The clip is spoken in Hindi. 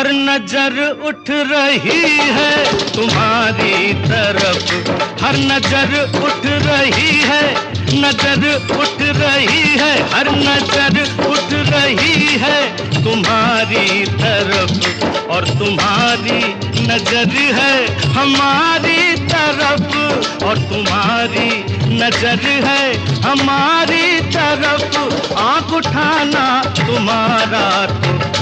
हर नजर उठ रही है तुम्हारी तरफ, हर नजर उठ रही है, नजर उठ रही है, हर नजर उठ रही है तुम्हारी तरफ, और तुम्हारी नजर है हमारी तरफ, और तुम्हारी नजर है हमारी तरफ। आँख उठाना तुम्हारा तो